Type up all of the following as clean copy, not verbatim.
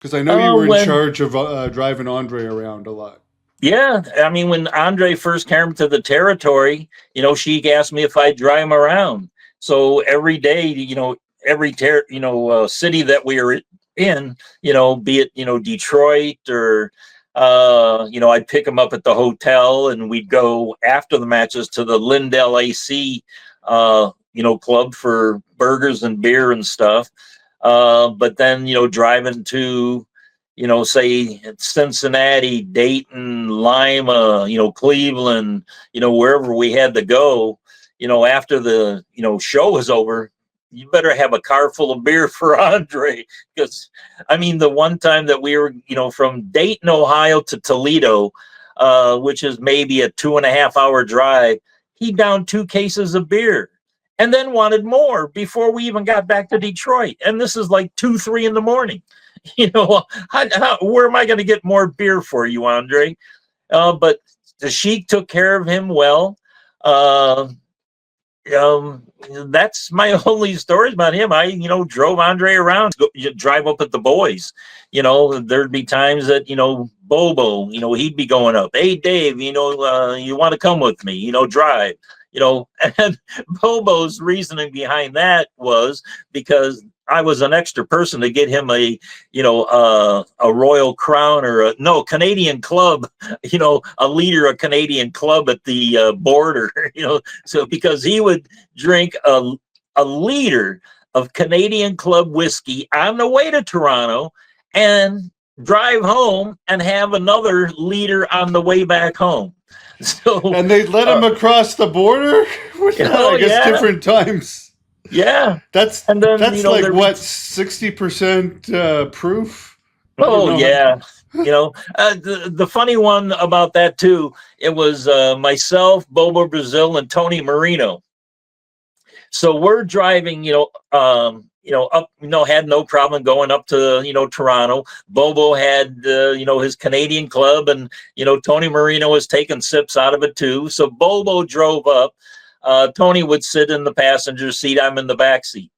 Because I know you were in When charge of driving Andre around a lot. Yeah, I mean, when Andre first came to the territory, she asked me if I'd drive him around. So every day, city that we were in, be it Detroit or I'd pick him up at the hotel, and we'd go after the matches to the Lindell AC, club for burgers and beer and stuff. But then, driving to say Cincinnati, Dayton, Lima, Cleveland, wherever we had to go, after the, show was over, you better have a car full of beer for Andre. Because, I mean, the one time that we were, from Dayton, Ohio to Toledo, which is maybe a 2.5 hour drive, he downed 2 cases of beer and then wanted more before we even got back to Detroit. And this is like 2, 3 in the morning. Where am I going to get more beer for you, Andre? But the Sheik took care of him well. That's my only stories about him. I, drove Andre around, drive up at the boys. There'd be times that, Bobo, he'd be going up. Hey, Dave, you want to come with me, drive, and Bobo's reasoning behind that was because I was an extra person to get him a Royal Crown or Canadian Club, a leader of Canadian Club at the border, so because he would drink a liter of Canadian Club whiskey on the way to Toronto and drive home and have another liter on the way back home. So, and they let him across the border with that, I guess, yeah. Different times. Yeah, that's like what 60% proof. Oh yeah, the funny one about that too. It was myself, Bobo Brazil, and Tony Marino. So we're driving, up, had no problem going up to, Toronto. Bobo had, his Canadian Club, and, Tony Marino was taking sips out of it too. So Bobo drove up. Tony would sit in the passenger seat. I'm in the back seat.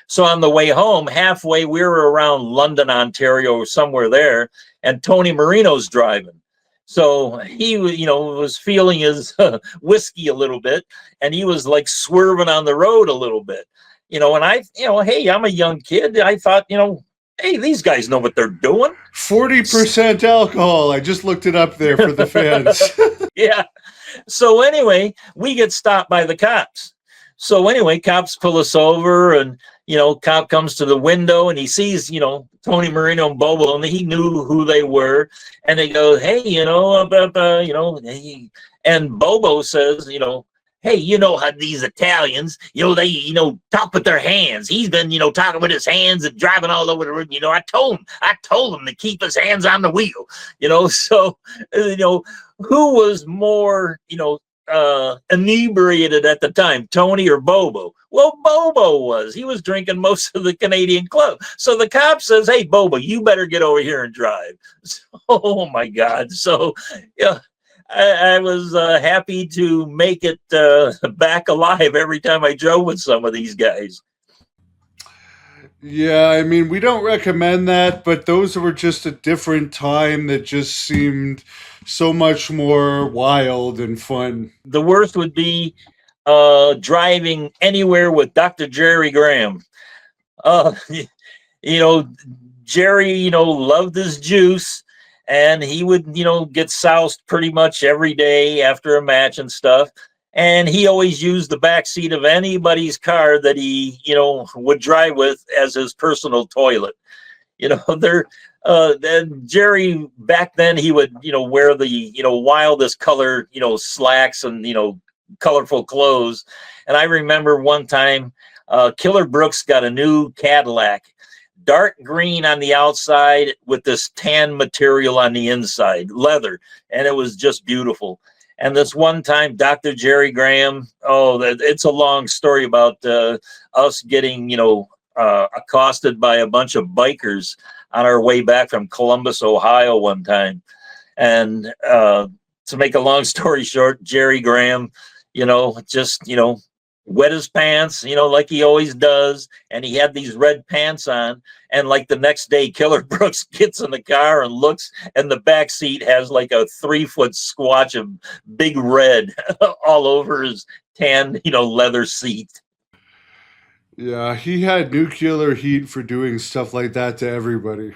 So on the way home, halfway, we were around London, Ontario, or somewhere there, and Tony Marino's driving. So he, was feeling his whiskey a little bit, and he was like swerving on the road a little bit, and I, hey, I'm a young kid. I thought, hey, these guys know what they're doing. 40% alcohol. I just looked it up there for the fans. Yeah. So anyway, we get stopped by the cops. So anyway, cops pull us over, and, cop comes to the window, and he sees, Tony Marino and Bobo, and he knew who they were. And they go, hey, and Bobo says, hey, how these Italians, they, talk with their hands. He's been, talking with his hands and driving all over the road. I told him to keep his hands on the wheel, so, who was more, inebriated at the time, Tony or Bobo? Well, Bobo was. He was drinking most of the Canadian Club. So the cop says, hey, Bobo, you better get over here and drive. So, oh my God. So, yeah, I was happy to make it back alive every time I drove with some of these guys. Yeah, I mean, we don't recommend that, but those were just a different time that just seemed so much more wild and fun. The worst would be driving anywhere with Dr. Jerry Graham. Jerry, loved his juice, and he would, get soused pretty much every day after a match and stuff. And he always used the back seat of anybody's car that he, would drive with as his personal toilet. Then Jerry, back then, he would, wear the, wildest color, slacks and, colorful clothes. And I remember one time, Killer Brooks got a new Cadillac, dark green on the outside with this tan material on the inside, leather. And it was just beautiful. And this one time, Dr. Jerry Graham, it's a long story about us getting, accosted by a bunch of bikers on our way back from Columbus, Ohio one time. And to make a long story short, Jerry Graham, just, wet his pants, like he always does, and he had these red pants on. And like the next day, Killer Brooks gets in the car and looks, and the back seat has like a 3-foot squatch of big red all over his tan, leather seat. Yeah, he had nuclear heat for doing stuff like that to everybody.